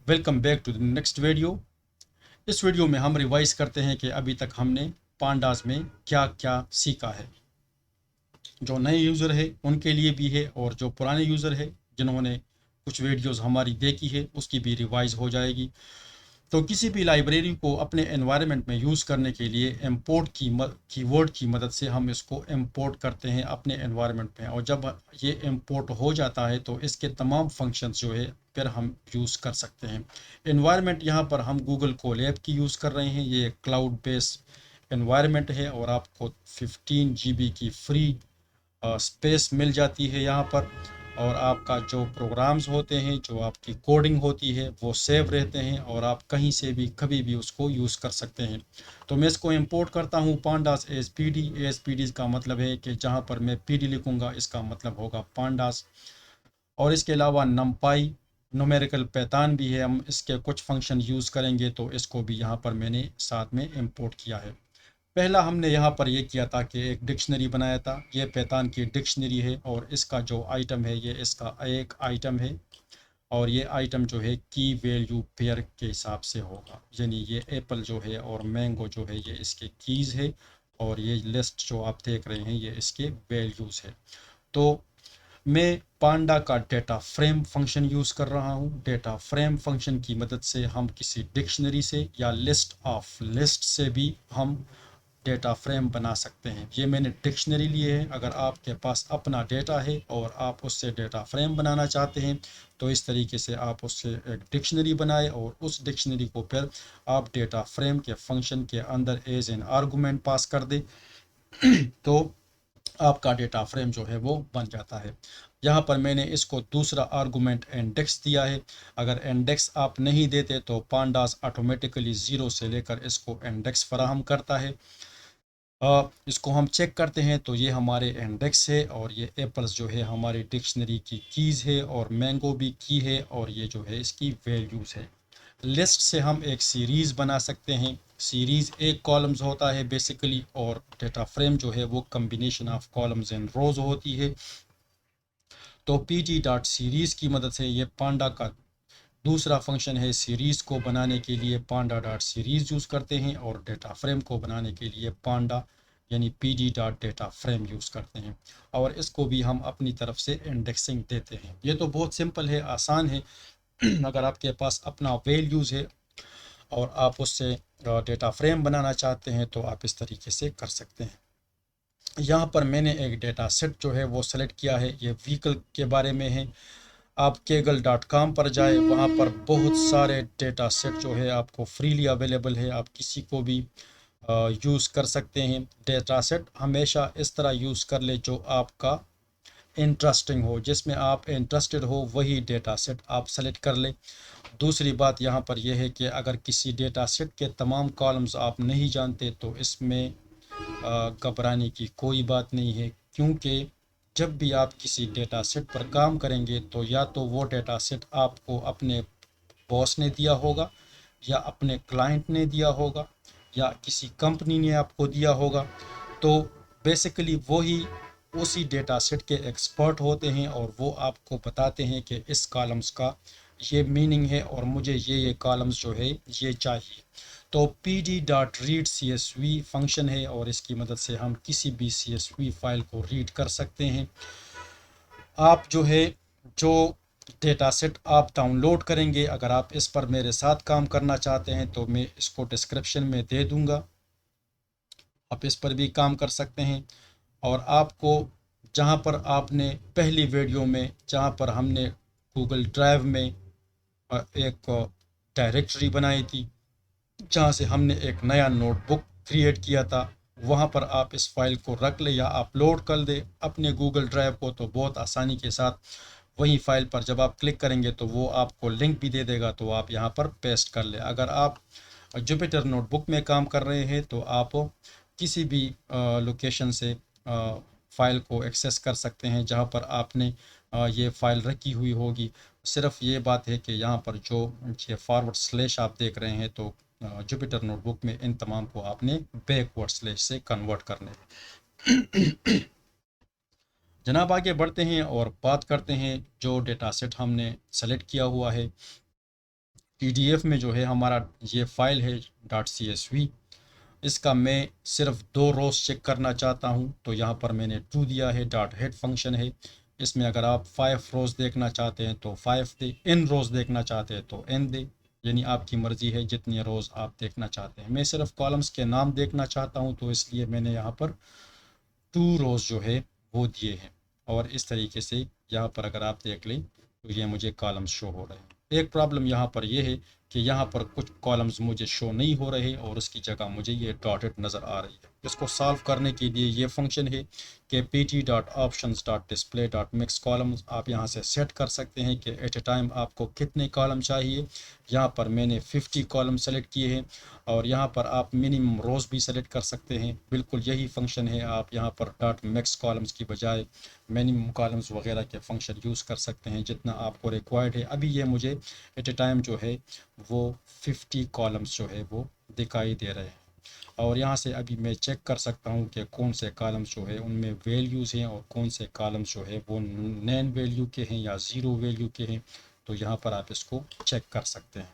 Welcome back to the next video. इस video में हम रिवाइज करते हैं कि अभी तक हमने पांडास में क्या क्या सीखा है। जो नए यूज़र है उनके लिए भी है और जो पुराने यूज़र है जिन्होंने कुछ वीडियोस हमारी देखी है उसकी भी रिवाइज हो जाएगी। तो किसी भी लाइब्रेरी को अपने एनवायरनमेंट में यूज़ करने के लिए इंपोर्ट कीवर्ड की मदद से हम इसको इंपोर्ट करते हैं अपने एनवायरनमेंट में, और जब ये इंपोर्ट हो जाता है तो इसके तमाम फंक्शंस जो है फिर हम यूज़ कर सकते हैं। एनवायरनमेंट यहाँ पर हम गूगल कोलैब की यूज़ कर रहे हैं। ये क्लाउड बेस्ड एनवायरनमेंट है और आपको 15 GB की फ्री स्पेस मिल जाती है यहाँ पर, और आपका जो प्रोग्राम्स होते हैं, जो आपकी कोडिंग होती है वो सेव रहते हैं और आप कहीं से भी कभी भी उसको यूज़ कर सकते हैं। तो मैं इसको इंपोर्ट करता हूँ pandas as P D. As P D का मतलब है कि जहाँ पर मैं पी डी लिखूँगा इसका मतलब होगा पांडास। और इसके अलावा नमपाई न्यूमेरिकल पैटर्न भी है, हम इसके कुछ फंक्शन यूज़ करेंगे तो इसको भी यहाँ पर मैंने साथ में इंपोर्ट किया है। पहला हमने यहाँ पर ये किया था कि एक डिक्शनरी बनाया था। ये पैटर्न की डिक्शनरी है और इसका जो आइटम है ये इसका एक आइटम है, और ये आइटम जो है की वैल्यू पेयर के हिसाब से होगा। यानी ये एप्पल जो है और मैंगो जो है ये इसके कीज़ है, और ये लिस्ट जो आप देख रहे हैं ये इसके वैल्यूज़ है। तो मैं पांडा का डेटा फ्रेम फंक्शन यूज़ कर रहा हूँ। डेटा फ्रेम फंक्शन की मदद से हम किसी डिक्शनरी से या लिस्ट ऑफ लिस्ट से भी हम डेटा फ्रेम बना सकते हैं। ये मैंने डिक्शनरी लिए है। अगर आपके पास अपना डेटा है और आप उससे डेटा फ्रेम बनाना चाहते हैं तो इस तरीके से आप उससे एक डिक्शनरी बनाए और उस डिक्शनरी को फिर आप डेटा फ्रेम के फंक्शन के अंदर एज एन आर्गूमेंट पास कर दें तो आपका डेटा फ्रेम जो है वो बन जाता है। यहाँ पर मैंने इसको दूसरा आर्गूमेंट इंडेक्स दिया है। अगर इंडेक्स आप नहीं देते तो पांडास ऑटोमेटिकली ज़ीरो से लेकर इसको इंडेक्स फराहम करता है। इसको हम चेक करते हैं तो ये हमारे इंडेक्स है, और ये एप्पल्स जो है हमारी डिक्शनरी की कीज़ है, और मैंगो भी की है, और ये जो है इसकी वैल्यूज़ है। लिस्ट से हम एक सीरीज़ बना सकते हैं। सीरीज़ एक कॉलम्स होता है बेसिकली, और डेटा फ्रेम जो है वो कम्बिनेशन ऑफ कॉलम्स एंड रोज़ होती है। तो पी टी डॉट सीरीज़ की मदद से ये पांडा का दूसरा फंक्शन है। सीरीज़ को बनाने के लिए पांडा डॉट सीरीज़ यूज़ करते हैं, और डेटा फ्रेम को बनाने के लिए पांडा यानी P D dot data frame use करते हैं, और इसको भी हम अपनी तरफ से इंडेक्सिंग देते हैं। ये तो बहुत सिंपल है, आसान है। अगर आपके पास अपना वैल्यूज़ है और आप उससे डेटा फ्रेम बनाना चाहते हैं तो आप इस तरीके से कर सकते हैं। यहाँ पर मैंने एक डेटा सेट जो है वो सेलेक्ट किया है। ये व्हीकल के बारे में है। आप kaggle.com पर जाए, वहाँ पर बहुत सारे डेटा सेट जो है आपको फ्रीली अवेलेबल है। आप किसी को भी यूज़ कर सकते हैं। डेटा सेट हमेशा इस तरह यूज़ कर ले जो आपका इंटरेस्टिंग हो, जिसमें आप इंटरेस्टेड हो वही डेटा सेट आप सेलेक्ट कर ले। दूसरी बात यहाँ पर यह है कि अगर किसी डेटा सेट के तमाम कॉलम्स आप नहीं जानते तो इसमें घबराने की कोई बात नहीं है, क्योंकि जब भी आप किसी डेटा सेट पर काम करेंगे तो या तो वो डेटा सेट आपको अपने बॉस ने दिया होगा, या अपने क्लाइंट ने दिया होगा, या किसी कंपनी ने आपको दिया होगा। तो बेसिकली वो ही उसी डेटा सेट के एक्सपर्ट होते हैं, और वो आपको बताते हैं कि इस कॉलम्स का ये मीनिंग है और मुझे ये कॉलम्स जो है ये चाहिए। तो P D dot read C S V function है, और इसकी मदद से हम किसी भी सी एस वी फाइल को रीड कर सकते हैं। आप जो है जो डेटा सेट आप डाउनलोड करेंगे, अगर आप इस पर मेरे साथ काम करना चाहते हैं तो मैं इसको डिस्क्रिप्शन में दे दूंगा, आप इस पर भी काम कर सकते हैं। और आपको जहां पर आपने पहली वीडियो में जहां पर हमने गूगल ड्राइव में एक डायरेक्टरी बनाई थी, जहाँ से हमने एक नया नोटबुक क्रिएट किया था, वहाँ पर आप इस फाइल को रख ले या अपलोड कर दे अपने गूगल ड्राइव को, तो बहुत आसानी के साथ वही फाइल पर जब आप क्लिक करेंगे तो वो आपको लिंक भी दे देगा, तो आप यहाँ पर पेस्ट कर ले। अगर आप जुपिटर नोटबुक में काम कर रहे हैं तो आप किसी भी लोकेशन से फ़ाइल को एक्सेस कर सकते हैं जहाँ पर आपने ये फ़ाइल रखी हुई होगी। सिर्फ ये बात है कि यहाँ पर जो ये फॉरवर्ड स्लैश आप देख रहे हैं तो जुपिटर नोटबुक में इन तमाम को आपने बैकवर्ड स्लैश से कन्वर्ट करने हैं। जनाब आगे बढ़ते हैं और बात करते हैं जो डेटा सेट हमने सेलेक्ट किया हुआ है। PDF में जो है हमारा ये फाइल है .csv, इसका मैं सिर्फ 2 रोज़ चेक करना चाहता हूँ, तो यहाँ पर मैंने 2 दिया है। .head फंक्शन है, इसमें अगर आप 5 रोज़ देखना चाहते हैं तो 5 दे, n रोज़ देखना चाहते हैं तो n दे, यानी आपकी मर्ज़ी है जितने रोज़ आप देखना चाहते हैं। मैं सिर्फ कॉलम्स के नाम देखना चाहता हूँ, तो इसलिए मैंने यहाँ पर 2 रोज़ जो है वो दिए हैं। और इस तरीके से यहाँ पर अगर आप देख लें तो ये मुझे कॉलम्स शो हो रहे हैं। एक प्रॉब्लम यहाँ पर ये है कि यहाँ पर कुछ कॉलम्स मुझे शो नहीं हो रहे और उसकी जगह मुझे ये डॉटेड नज़र आ रही है। इसको सॉल्व करने के लिए ये फंक्शन है कि pt.options.display.mix कॉलम्स आप यहाँ से सेट कर सकते हैं कि एट ए टाइम आपको कितने कॉलम चाहिए। यहाँ पर मैंने 50 कॉलम सेलेक्ट किए हैं और यहाँ पर आप मिनिमम रोज़ भी सेलेक्ट कर सकते हैं। बिल्कुल यही फंक्शन है, आप यहाँ पर .max कॉलम्स की बजाय मिनिमम कॉलम्स वगैरह के फंक्शन यूज़ कर सकते हैं जितना आपको रिक्वायर्ड है। अभी ये मुझे एट ए टाइम जो है वो 50 कॉलम्स जो है वो दिखाई दे रहे हैं और यहाँ से अभी मैं चेक कर सकता हूँ कि कौन से कॉलम्स जो है उनमें वैल्यूज़ हैं और कौन से कॉलम्स जो है वो नॉन वैल्यू के हैं या ज़ीरो वैल्यू के हैं। तो यहाँ पर आप इसको चेक कर सकते हैं।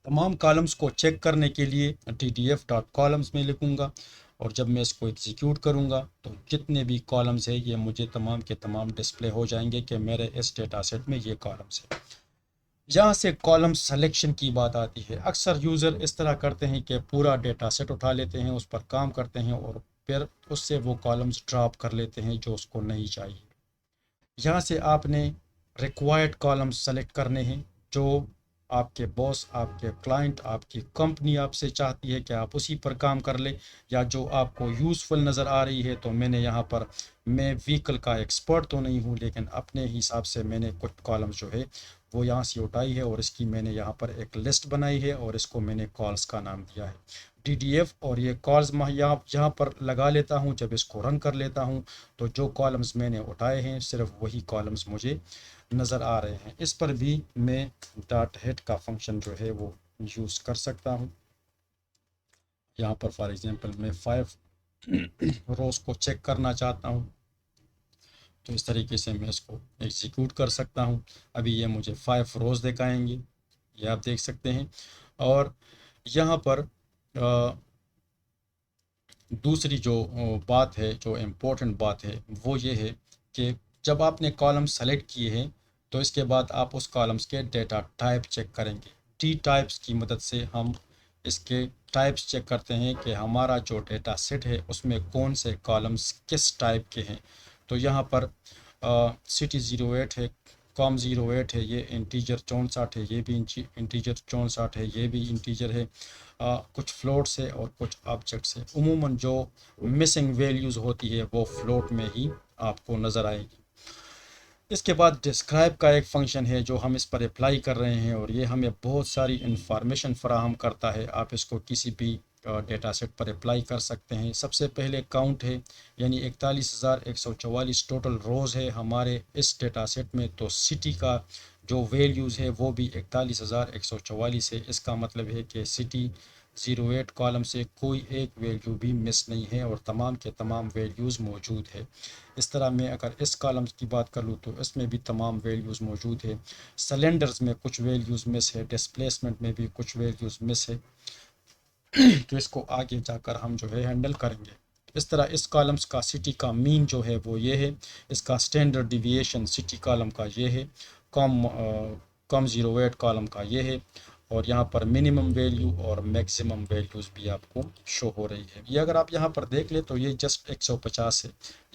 तमाम कॉलम्स को चेक करने के लिए tdf.columns में लिखूँगा और जब मैं इसको एग्जीक्यूट करूँगा तो जितने भी कॉलम्स है ये मुझे तमाम के तमाम डिस्प्ले हो जाएंगे कि मेरे इस डेटा सेट में ये कॉलम्स है। यहाँ से कॉलम सिलेक्शन की बात आती है। अक्सर यूज़र इस तरह करते हैं कि पूरा डेटा सेट उठा लेते हैं, उस पर काम करते हैं और फिर उससे वो कॉलम्स ड्रॉप कर लेते हैं जो उसको नहीं चाहिए। यहाँ से आपने रिक्वायर्ड कॉलम्स सेलेक्ट करने हैं जो आपके बॉस, आपके क्लाइंट, आपकी कंपनी आपसे चाहती है कि आप उसी पर काम कर ले या जो आपको यूज़फुल नज़र आ रही है। तो मैंने यहाँ पर, मैं व्हीकल का एक्सपर्ट तो नहीं हूँ लेकिन अपने हिसाब से मैंने कुछ कॉलम्स जो है वो यहाँ से उठाई है और इसकी मैंने यहाँ पर एक लिस्ट बनाई है और इसको मैंने कॉल्स का नाम दिया है DDF। और ये कॉल्स मैं यहाँ पर लगा लेता हूँ। जब इसको रन कर लेता हूँ तो जो कॉलम्स मैंने उठाए हैं सिर्फ वही कॉलम्स मुझे नज़र आ रहे हैं। इस पर भी मैं .head का फंक्शन जो है वो यूज़ कर सकता हूँ। यहाँ पर फॉर एग्जांपल मैं 5 रोज़ को चेक करना चाहता हूँ तो इस तरीके से मैं इसको एग्जीक्यूट कर सकता हूँ। अभी ये मुझे 5 रोज़ दिखाएंगे, ये आप देख सकते हैं। और यहाँ पर दूसरी जो बात है, जो इम्पोर्टेंट बात है वो ये है कि जब आपने कॉलम सेलेक्ट किए हैं तो इसके बाद आप उस कॉलम्स के डेटा टाइप चेक करेंगे। टी टाइप्स की मदद से हम इसके टाइप्स चेक करते हैं कि हमारा जो डेटा सेट है उसमें कौन से कॉलम्स किस टाइप के हैं। तो यहाँ पर सिटी 08 है, कॉम 08 है, ये इंटीजर 64 है, ये भी इंटीजर 64 है, ये भी इंटीजर है। कुछ फ्लोट्स है और कुछ ऑब्जेक्ट्स है। उमूमन जो मिसिंग वैल्यूज़ होती है वो फ्लोट में ही आपको नज़र आएगी। इसके बाद डिस्क्राइब का एक फंक्शन है जो हम इस पर अप्लाई कर रहे हैं और ये हमें बहुत सारी इंफॉर्मेशन फराहम करता है। आप इसको किसी भी डेटा सेट पर अप्लाई कर सकते हैं। सबसे पहले काउंट है, यानी 41,144 टोटल रोज़ है हमारे इस डेटा सेट में। तो सिटी का जो वैल्यूज़ है वो भी 41,144 है। इसका मतलब है कि सिटी 08 कॉलम से कोई एक वैल्यू भी मिस नहीं है और तमाम के तमाम वैल्यूज़ मौजूद है। इस तरह मैं अगर इस कॉलम की बात कर लूँ तो इसमें भी तमाम वैल्यूज़ मौजूद है। सिलेंडर्स में कुछ वैल्यूज़ मिस है, डिस्प्लेसमेंट में भी कुछ वैल्यूज़ मिस है। तो इसको आगे जाकर हम जो है हैंडल करेंगे। इस तरह इस कॉलम्स का सिटी का मीन जो है वो ये है, इसका स्टैंडर्ड डिविएशन सिटी कॉलम का ये है, कॉम 08 कॉलम का ये है और यहाँ पर मिनिमम वैल्यू और मैक्सिमम वैल्यूज़ भी आपको शो हो रही है। ये अगर आप यहाँ पर देख ले तो ये जस्ट 150 है,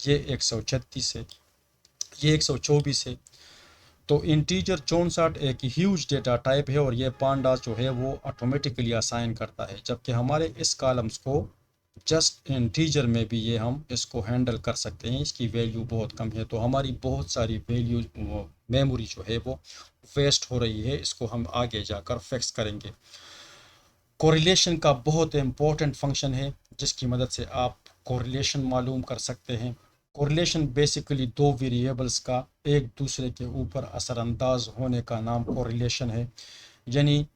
ये 136 है, ये 124 है। तो इंटीजर 64 एक ह्यूज डेटा टाइप है और ये पांडास जो है वो ऑटोमेटिकली असाइन करता है, जबकि हमारे इस कॉलम्स को जस्ट इंटीजर में भी ये हम इसको हैंडल कर सकते हैं। इसकी वैल्यू बहुत कम है तो हमारी बहुत सारी वैल्यू मेमोरी जो है वो वेस्ट हो रही है। इसको हम आगे जाकर फिक्स करेंगे। कोरिलेशन का बहुत इंपॉर्टेंट फंक्शन है जिसकी मदद से आप कोरिलेशन मालूम कर सकते हैं। कोरिलेशन बेसिकली दो वेरिएबल्स का एक दूसरे के ऊपर असरअंदाज होने का नाम कोरिलेशन है। यानी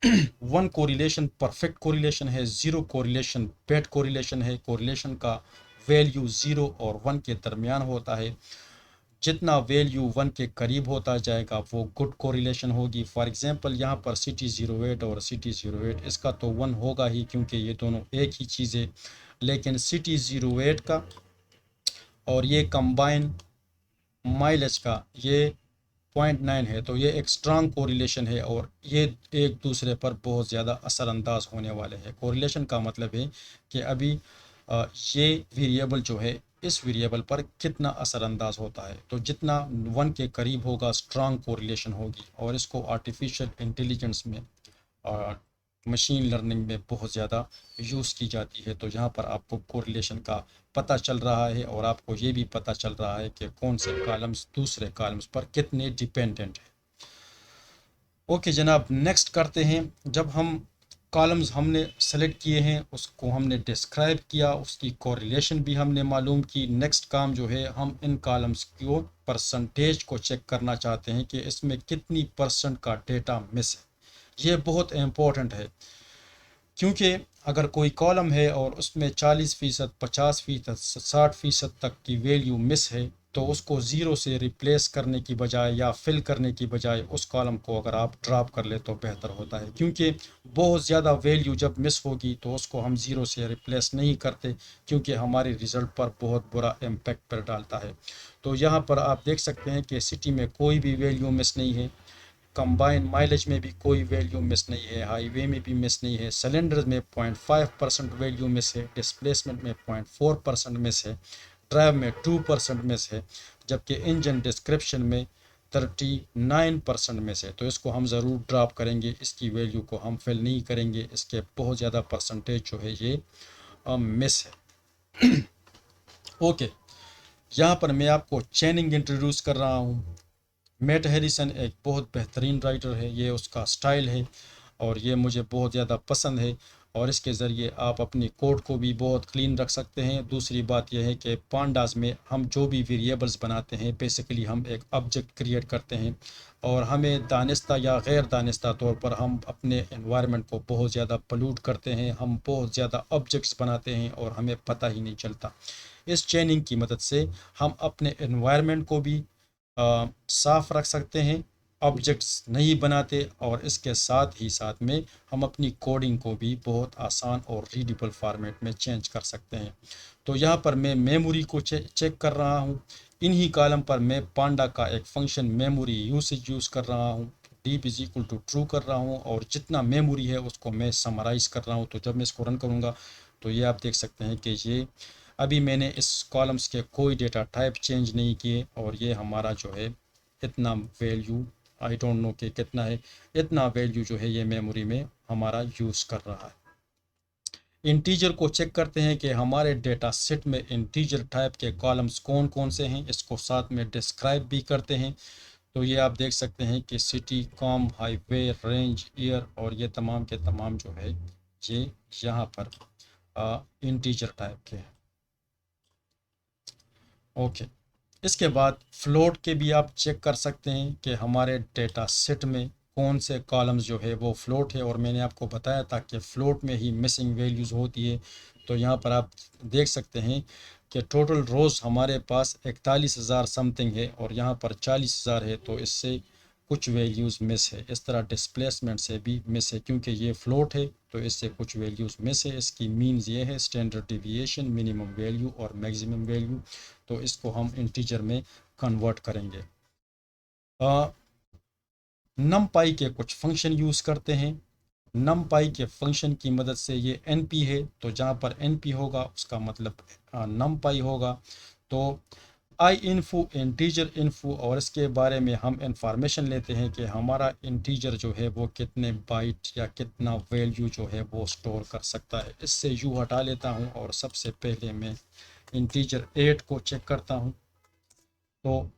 वन कोरिलेशन परफेक्ट कोरिलेशन है, ज़ीरो कोरिलेशन बैड कोरिलेशन है। कोरिलेशन का वैल्यू 0 और 1 के दरमियान होता है। जितना वैल्यू 1 के करीब होता जाएगा वो गुड कोरिलेशन होगी। फॉर एग्जांपल यहाँ पर CT08 और CT08 इसका तो 1 होगा ही, क्योंकि ये दोनों एक ही चीज़ है। लेकिन CT08 का और ये कंबाइन माइलेज का ये 0.9 है, तो ये एक स्ट्रांग कोरिलेशन है और ये एक दूसरे पर बहुत ज़्यादा असरअंदाज होने वाले हैं। कोरिलेशन का मतलब है कि अभी ये वेरिएबल जो है इस वेरिएबल पर कितना असरअंदाज होता है। तो जितना 1 के करीब होगा स्ट्रांग कोरिलेशन होगी, और इसको आर्टिफिशियल इंटेलिजेंस में मशीन लर्निंग में बहुत ज़्यादा यूज़ की जाती है। तो यहाँ पर आपको कोरिलेशन का पता चल रहा है और आपको ये भी पता चल रहा है कि कौन से कॉलम्स दूसरे कॉलम्स पर कितने डिपेंडेंट है। ओके जनाब, नेक्स्ट करते हैं। जब हम कॉलम्स हमने सेलेक्ट किए हैं, उसको हमने डिस्क्राइब किया, उसकी कोरिलेशन भी हमने मालूम की। नेक्स्ट काम जो है, हम इन कॉलम्स को परसेंटेज को चेक करना चाहते हैं कि इसमें कितनी परसेंट का डेटा मिस है। ये बहुत इम्पोर्टेंट है, क्योंकि अगर कोई कॉलम है और उसमें 40%, 50%, 60% तक की वैल्यू मिस है, तो उसको ज़ीरो से रिप्लेस करने की बजाय या फिल करने की बजाय उस कॉलम को अगर आप ड्रॉप कर ले तो बेहतर होता है। क्योंकि बहुत ज़्यादा वैल्यू जब मिस होगी तो उसको हम ज़ीरो से रिप्लेस नहीं करते, क्योंकि हमारे रिज़ल्ट पर बहुत बुरा इम्पेक्ट पर डालता है। तो यहाँ पर आप देख सकते हैं कि सिटी में कोई भी वैल्यू मिस नहीं है, कंबाइन माइलेज में भी कोई वैल्यू मिस नहीं है, हाईवे में भी मिस नहीं है, सिलेंडर में 0.5% वैल्यू मिस है, डिस्प्लेसमेंट में 0.4% मिस है, ड्राइव में 2% मिस है, जबकि इंजन डिस्क्रिप्शन में 39% मिस है। तो इसको हम ज़रूर ड्रॉप करेंगे, इसकी वैल्यू को हम फिल नहीं करेंगे, इसके बहुत ज़्यादा परसेंटेज जो है ये मिस है। ओके, यहाँ पर मैं आपको चेनिंग इंट्रोड्यूस कर रहा हूँ। मैट हैरिसन एक बहुत बेहतरीन राइटर है, ये उसका स्टाइल है और ये मुझे बहुत ज़्यादा पसंद है, और इसके ज़रिए आप अपनी कोड को भी बहुत क्लीन रख सकते हैं। दूसरी बात यह है कि पांडास में हम जो भी वेरिएबल्स बनाते हैं, बेसिकली हम एक ऑब्जेक्ट क्रिएट करते हैं, और हमें दानिस्ता या गैर दानिस्ता तौर पर हम अपने एनवायरनमेंट को बहुत ज़्यादा पोल्यूट करते हैं, हम बहुत ज़्यादा ऑब्जेक्ट्स बनाते हैं और हमें पता ही नहीं चलता। इस चेनिंग की मदद से हम अपने एनवायरनमेंट को भी साफ रख सकते हैं, ऑब्जेक्ट्स नहीं बनाते, और इसके साथ ही साथ में हम अपनी कोडिंग को भी बहुत आसान और रीडेबल फॉर्मेट में चेंज कर सकते हैं। तो यहाँ पर मैं मेमोरी को चेक कर रहा हूँ। इन्हीं कॉलम पर मैं पांडा का एक फंक्शन मेमोरी यूसेज यूज़ कर रहा हूँ, deep is equal to true कर रहा हूँ, और जितना मेमोरी है उसको मैं समराइज़ कर रहा हूँ। तो जब मैं इसको रन करूँगा तो ये आप देख सकते हैं कि ये अभी मैंने इस कॉलम्स के कोई डेटा टाइप चेंज नहीं किए, और ये हमारा जो है इतना वैल्यू, आई डोंट नो कि कितना है, इतना वैल्यू जो है ये मेमोरी में हमारा यूज़ कर रहा है। इंटीजर को चेक करते हैं कि हमारे डेटा सेट में इंटीजर टाइप के कॉलम्स कौन कौन से हैं, इसको साथ में डिस्क्राइब भी करते हैं। तो ये आप देख सकते हैं कि city, com, highway, range, year, और ये तमाम के तमाम जो है ये यहाँ पर इंटीजर टाइप के हैं। ओके, इसके बाद फ्लोट के भी आप चेक कर सकते हैं कि हमारे डेटा सेट में कौन से कॉलम्स जो है वो फ्लोट है, और मैंने आपको बताया था कि फ्लोट में ही मिसिंग वैल्यूज़ होती है। तो यहाँ पर आप देख सकते हैं कि टोटल रोज़ हमारे पास 41,000 समथिंग है, और यहाँ पर 40,000 है, तो इससे कुछ वैल्यूज़ मिस है। इस तरह डिस्प्लेसमेंट से भी मिस है, क्योंकि ये फ्लोट है तो इससे कुछ वैल्यूज़ मिस है। इसकी मीन्स ये है स्टैंडर्ड डिविएशन, मिनिमम वैल्यू और मैक्सिमम वैल्यू। तो इसको हम इंटीजर में कन्वर्ट करेंगे। नमपाई के कुछ फंक्शन यूज़ करते हैं। नमपाई के फंक्शन की मदद से ये np है, तो जहाँ पर np होगा उसका मतलब नमपाई होगा। तो आई इन्फो इंटीजर इन्फो, और इसके बारे में हम इंफॉर्मेशन लेते हैं कि हमारा इंटीजर जो है वो कितने बाइट या कितना वैल्यू जो है वो स्टोर कर सकता है। इससे यू हटा लेता हूँ, और सबसे पहले मैं इंटीजर 8 को चेक करता हूँ। तो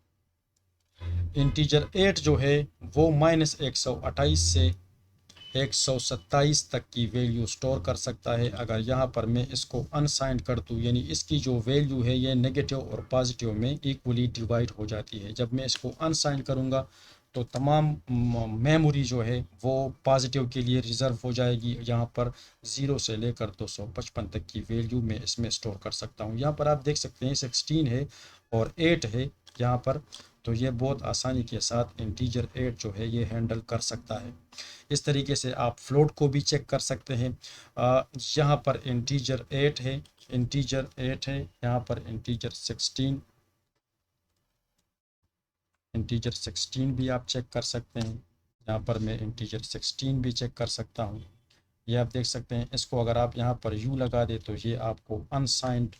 इंटीजर 8 जो है वो -128 से 127 तक की वैल्यू स्टोर कर सकता है। अगर यहाँ पर मैं इसको अनसाइंड कर दूँ, यानी इसकी जो वैल्यू है ये नेगेटिव और पॉजिटिव में इक्वली डिवाइड हो जाती है। जब मैं इसको अनसाइंड करूँगा तो तमाम मेमोरी जो है वो पॉजिटिव के लिए रिज़र्व हो जाएगी। यहाँ पर 0 से लेकर 255 तक की वैल्यू मैं इसमें स्टोर कर सकता हूँ। यहाँ पर आप देख सकते हैं 16 है और 8 है, यहाँ पर, तो ये बहुत आसानी के साथ इंटीजर 8 जो है ये हैंडल कर सकता है। इस तरीके से आप फ्लोट को भी चेक कर सकते हैं। यहाँ पर इंटीजर 8 है, इंटीजर 8 है, यहाँ पर इंटीजर 16, इंटीजर 16 भी आप चेक कर सकते हैं। यहाँ पर मैं इंटीजर 16 भी चेक कर सकता हूँ। ये आप देख सकते हैं, इसको अगर आप यहाँ पर यू लगा दे तो ये आपको अनसाइंड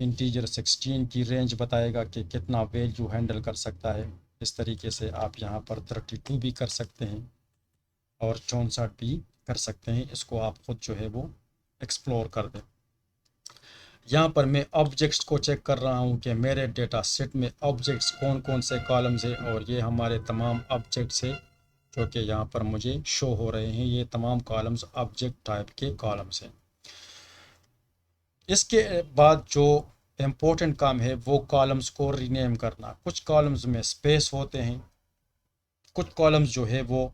इंटीजर 16 की रेंज बताएगा कि कितना वैल्यू हैंडल कर सकता है। इस तरीके से आप यहाँ पर 32 भी कर सकते हैं और 64 भी कर सकते हैं। इसको आप खुद जो है वो एक्सप्लोर कर दें। यहाँ पर मैं ऑब्जेक्ट्स को चेक कर रहा हूँ कि मेरे डेटा सेट में ऑब्जेक्ट्स कौन कौन से कॉलम्स है, और ये हमारे तमाम ऑब्जेक्ट्स है जो कि यहाँ पर मुझे शो हो रहे हैं। ये तमाम कॉलम्स ऑब्जेक्ट टाइप के कॉलम्स हैं। इसके बाद जो इम्पोर्टेंट काम है वो कॉलम्स को रीनेम करना। कुछ कॉलम्स में स्पेस होते हैं, कुछ कॉलम्स जो है वो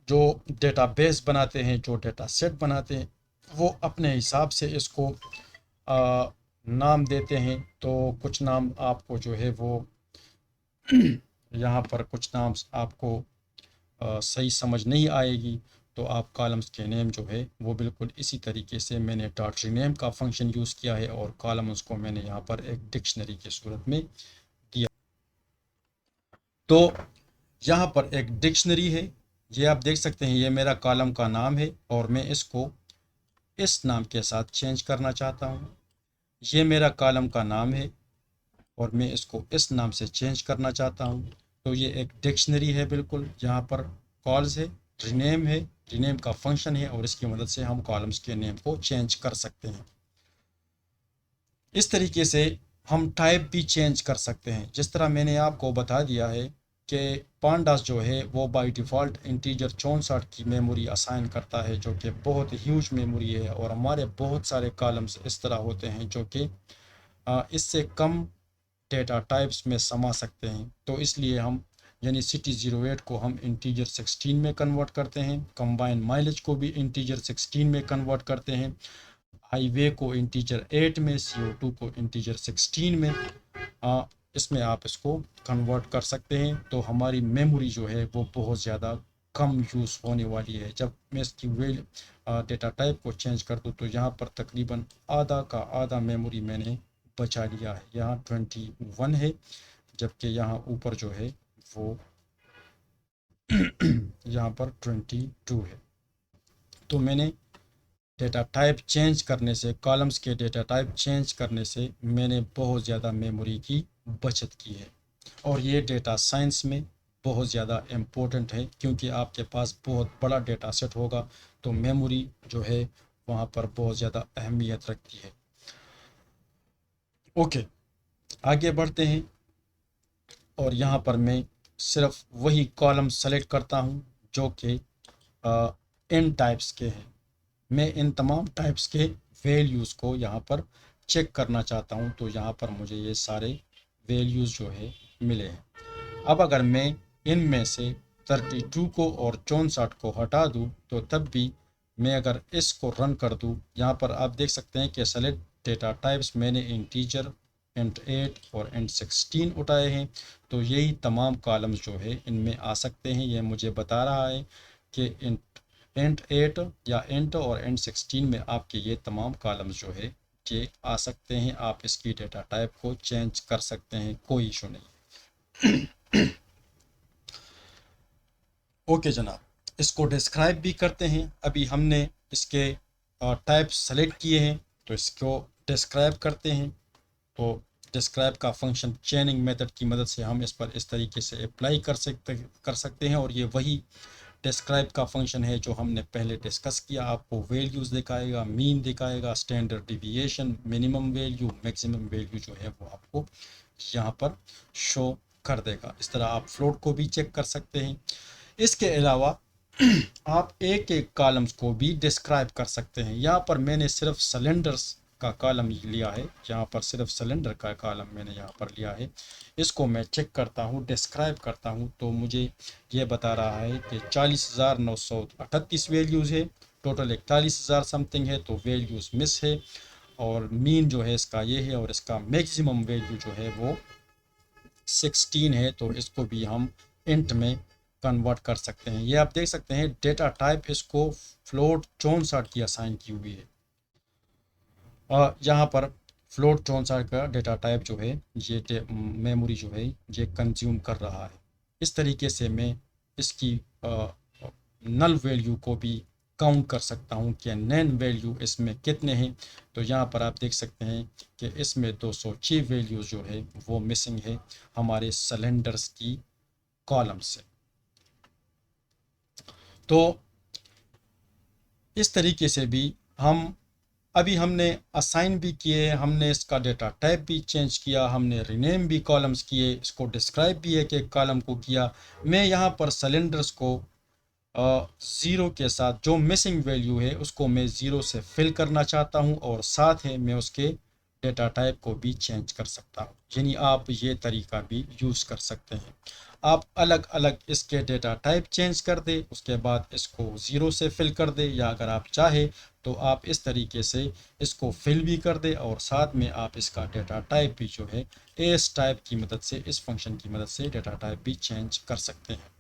जो डेटाबेस बनाते हैं, जो डेटा सेट बनाते हैं, वो अपने हिसाब से इसको नाम देते हैं। तो कुछ नाम आपको जो है वो यहाँ पर कुछ नाम आपको सही समझ नहीं आएगी, तो आप कॉलम्स के नेम जो है वो बिल्कुल इसी तरीके से मैंने डॉट रीनेम का फंक्शन यूज़ किया है और कॉलम्स को मैंने यहाँ पर एक डिक्शनरी की सूरत में दिया। तो यहाँ पर एक डिक्शनरी है, ये आप देख सकते हैं, ये मेरा कॉलम का नाम है और मैं इसको इस नाम के साथ चेंज करना चाहता हूँ। ये मेरा कॉलम का नाम है और मैं इसको इस नाम से चेंज करना चाहता हूँ। तो ये एक डिक्शनरी है बिल्कुल। यहाँ पर कॉल्स है, रीनेम है, रीनेम का फंक्शन है और इसकी मदद से हम कॉलम्स के नेम को चेंज कर सकते हैं। इस तरीके से हम टाइप भी चेंज कर सकते हैं। जिस तरह मैंने आपको बता दिया है कि पांडास जो है वो बाय डिफ़ॉल्ट इंटीजर 64 की मेमोरी असाइन करता है, जो कि बहुत ह्यूज मेमोरी है, और हमारे बहुत सारे कॉलम्स इस तरह होते हैं जो कि इससे कम डेटा टाइप्स में समा सकते हैं। तो इसलिए हम यानी सिटी 08 को हम इंटीजर 16 में कन्वर्ट करते हैं, कंबाइन माइलेज को भी इंटीजर 16 में कन्वर्ट करते हैं, हाईवे को इंटीजर 8 में, CO2 को इंटीजर 16 में, इसमें आप इसको कन्वर्ट कर सकते हैं। तो हमारी मेमोरी जो है वो बहुत ज़्यादा कम यूज़ होने वाली है। जब मैं इसकी डेटा टाइप को चेंज कर दूँ तो यहाँ पर तकरीबन आधा का आधा मेमोरी मैंने बचा लिया है। यहाँ 21 है, जबकि यहाँ ऊपर जो है वो यहाँ पर 22 है। तो मैंने डेटा टाइप चेंज करने से, कॉलम्स के डेटा टाइप चेंज करने से मैंने बहुत ज़्यादा मेमोरी की बचत की है। और ये डेटा साइंस में बहुत ज़्यादा इम्पोर्टेंट है, क्योंकि आपके पास बहुत बड़ा डेटा सेट होगा तो मेमोरी जो है वहाँ पर बहुत ज़्यादा अहमियत रखती है। ओके, आगे बढ़ते हैं। और यहाँ पर मैं सिर्फ वही कॉलम सेलेक्ट करता हूँ जो कि इन टाइप्स के हैं। मैं इन तमाम टाइप्स के वैल्यूज़ को यहाँ पर चेक करना चाहता हूँ। तो यहाँ पर मुझे ये सारे वैल्यूज़ जो है मिले हैं। अब अगर मैं इनमें से 32 को और 64 को हटा दूँ तो तब भी मैं अगर इसको रन कर दूँ, यहाँ पर आप देख सकते हैं कि सेलेक्ट डेटा टाइप्स मैंने इंटीजर, इंट 8 और इंट 16 उठाए हैं। तो यही तमाम कॉलम्स जो है इनमें आ सकते हैं। ये मुझे बता रहा है कि इंट 8 या इंट और इंट 16 में आपके ये तमाम कॉलम्स जो है ये आ सकते हैं। आप इसकी डेटा टाइप को चेंज कर सकते हैं, कोई इशू नहीं। ओके जनाब, इसको डिस्क्राइब भी करते हैं। अभी हमने इसके टाइप सेलेक्ट किए हैं तो इसको डिस्क्राइब करते हैं। तो डिस्क्राइब का फंक्शन चेनिंग मेथड की मदद से हम इस पर इस तरीके से अप्लाई कर सकते हैं। और ये वही डिस्क्राइब का फंक्शन है जो हमने पहले डिस्कस किया। आपको वैल्यूज़ दिखाएगा, मीन दिखाएगा, standard deviation, minimum value, maximum value जो है वो आपको यहाँ पर शो कर देगा। इस तरह आप फ्लोट को भी चेक कर सकते हैं। इसके अलावा आप एक एक कॉलम्स को भी डिस्क्राइब कर सकते हैं। यहाँ पर मैंने सिर्फ सिलेंडर्स का कॉलम लिया है, यहाँ पर सिर्फ सिलेंडर का कॉलम मैंने यहाँ पर लिया है। इसको मैं चेक करता हूँ, डिस्क्राइब करता हूँ, तो मुझे ये बता रहा है कि 40,938 वैल्यूज़ है, टोटल 41,000 समथिंग है, तो वैल्यूज़ मिस है। और मीन जो है इसका ये है और इसका मैक्सिमम वैल्यू जो है वो 16 है तो इसको भी हम इंट में कन्वर्ट कर सकते हैं। ये आप देख सकते हैं डेटा टाइप इसको फ्लोट 64 की असाइन की हुई है और यहाँ पर फ्लोट 64 का डेटा टाइप जो है ये मेमोरी जो है ये कंज्यूम कर रहा है। इस तरीके से मैं इसकी नल वैल्यू को भी काउंट कर सकता हूँ कि नैन वैल्यू इसमें कितने हैं। तो यहाँ पर आप देख सकते हैं कि इसमें 206 वैल्यू जो है वो मिसिंग है हमारे सिलेंडर्स की कॉलम से। तो इस तरीके से भी हम अभी हमने असाइन भी किए, हमने इसका डेटा टाइप भी चेंज किया, हमने रीनेम भी कॉलम्स किए, इसको डिस्क्राइब भी एक एक कॉलम को किया। मैं यहाँ पर सिलेंडर्स को ज़ीरो के साथ जो मिसिंग वैल्यू है उसको मैं ज़ीरो से फिल करना चाहता हूँ और साथ है मैं उसके डेटा टाइप को भी चेंज कर सकता हूँ। यानी आप ये तरीका भी यूज़ कर सकते हैं। आप अलग अलग इसके डेटा टाइप चेंज कर दे, उसके बाद इसको ज़ीरो से फिल कर दे, या अगर आप चाहे तो आप इस तरीके से इसको फिल भी कर दे और साथ में आप इसका डेटा टाइप भी जो है एस टाइप की मदद से, इस फंक्शन की मदद से डेटा टाइप भी चेंज कर सकते हैं।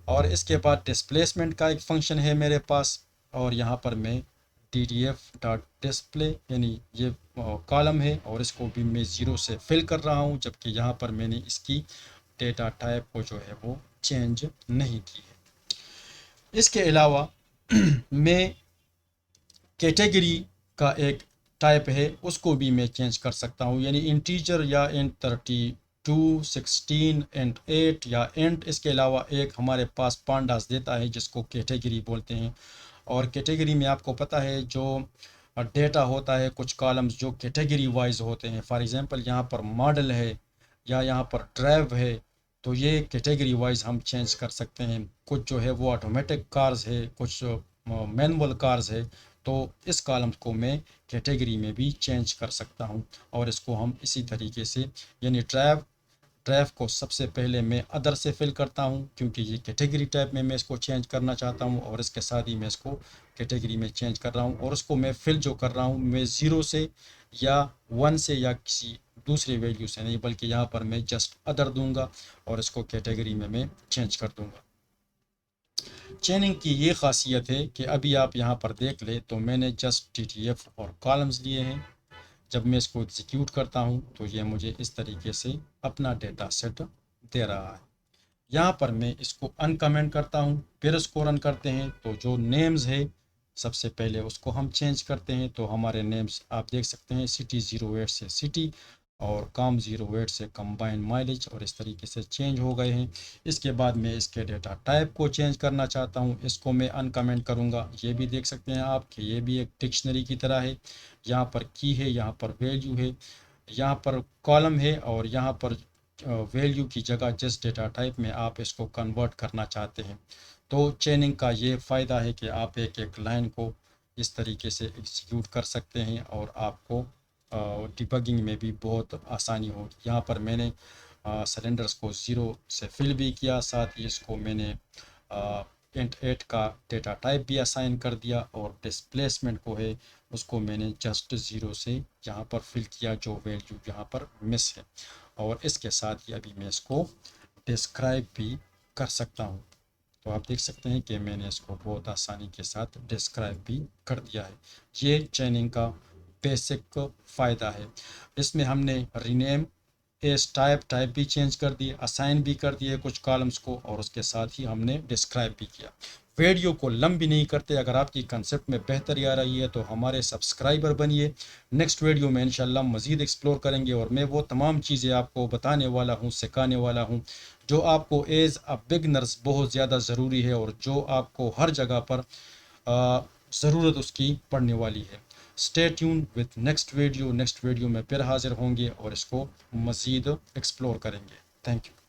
और इसके बाद डिस्प्लेसमेंट का एक फंक्शन है मेरे पास और यहाँ पर मैं ddf.display यानी ये कॉलम है और इसको भी मैं ज़ीरो से फिल कर रहा हूँ, जबकि यहाँ पर मैंने इसकी डेटा टाइप को जो है वो चेंज नहीं की है। इसके अलावा मैं कैटेगरी का एक टाइप है उसको भी मैं चेंज कर सकता हूँ, यानी इंटीजर या इंट 32, 16, इंट 8 या इंट। इसके अलावा एक हमारे पास पांडास देता है जिसको कैटेगरी बोलते हैं। और कैटेगरी में आपको पता है जो डेटा होता है, कुछ कॉलम्स जो कैटेगरी वाइज होते हैं। फॉर एग्जांपल यहाँ पर मॉडल है या यहाँ पर ड्राइव है, तो ये कैटेगरी वाइज हम चेंज कर सकते हैं। कुछ जो है वो ऑटोमेटिक कार्स है, कुछ मैनुअल कार्स है, तो इस कॉलम को मैं कैटेगरी में भी चेंज कर सकता हूं। और इसको हम इसी तरीके से, यानी ड्राइव को सबसे पहले मैं अदर से फिल करता हूं क्योंकि ये कैटेगरी टाइप में मैं इसको चेंज करना चाहता हूं और इसके साथ ही मैं इसको कैटेगरी में चेंज कर रहा हूं। और उसको मैं फिल जो कर रहा हूं मैं ज़ीरो से या 1 से या किसी दूसरे वैल्यू से नहीं, बल्कि यहाँ पर मैं जस्ट अदर दूंगा और इसको कैटेगरी में मैं चेंज कर दूंगा। चेनिंग की ये खासियत है कि अभी आप यहाँ पर देख ले तो मैंने जस्ट ttf और कॉलम्स लिए हैं। जब मैं इसको एग्जीक्यूट करता हूँ तो ये मुझे इस तरीके से अपना डेटा सेट दे रहा है। यहाँ पर मैं इसको अनकमेंट करता हूँ, फिर इसको रन करते हैं तो जो नेम्स है सबसे पहले उसको हम चेंज करते हैं। तो हमारे नेम्स आप देख सकते हैं सिटी 08 से सिटी और काम 08 से कंबाइन माइलेज और इस तरीके से चेंज हो गए हैं। इसके बाद मैं इसके डेटा टाइप को चेंज करना चाहता हूँ, इसको मैं अनकमेंट करूँगा। ये भी देख सकते हैं आप कि ये भी एक डिक्शनरी की तरह है। यहाँ पर की है, यहाँ पर वैल्यू है, यहाँ पर कॉलम है और यहाँ पर वैल्यू की जगह जिस डेटा टाइप में आप इसको कन्वर्ट करना चाहते हैं। तो चेनिंग का ये फ़ायदा है कि आप एक एक लाइन को इस तरीके से एग्जीक्यूट कर सकते हैं और आपको डिबगिंग में भी बहुत आसानी होगी। यहाँ पर मैंने सिलेंडर्स को ज़ीरो से फिल भी किया, साथ ही इसको मैंने इंट 8 का डेटा टाइप भी असाइन कर दिया और डिस्प्लेसमेंट को है उसको मैंने जस्ट ज़ीरो से यहाँ पर फिल किया जो वैल्यू यहाँ पर मिस है। और इसके साथ ही अभी मैं इसको डिस्क्राइब भी कर सकता हूँ। तो आप देख सकते हैं कि मैंने इसको बहुत आसानी के साथ डिस्क्राइब भी कर दिया है। ये चेनिंग का बेसिक फ़ायदा है। इसमें हमने रीनेम एस टाइप भी चेंज कर दिए, असाइन भी कर दिए कुछ कॉलम्स को और उसके साथ ही हमने डिस्क्राइब भी किया। वीडियो को लंबी नहीं करते, अगर आपकी कंसेप्ट में बेहतरी आ रही है तो हमारे सब्सक्राइबर बनिए। नेक्स्ट वीडियो में इंशाल्लाह मज़ीद एक्सप्लोर करेंगे और मैं वो तमाम चीज़ें आपको बताने वाला हूँ, सिखाने वाला हूँ जो आपको एज़ अ बिगनर्स बहुत ज़्यादा ज़रूरी है और जो आपको हर जगह पर ज़रूरत उसकी पड़ने वाली है। Stay tune with next video में फिर हाजिर होंगे और इसको मज़ीद एक्सप्लोर करेंगे। Thank you.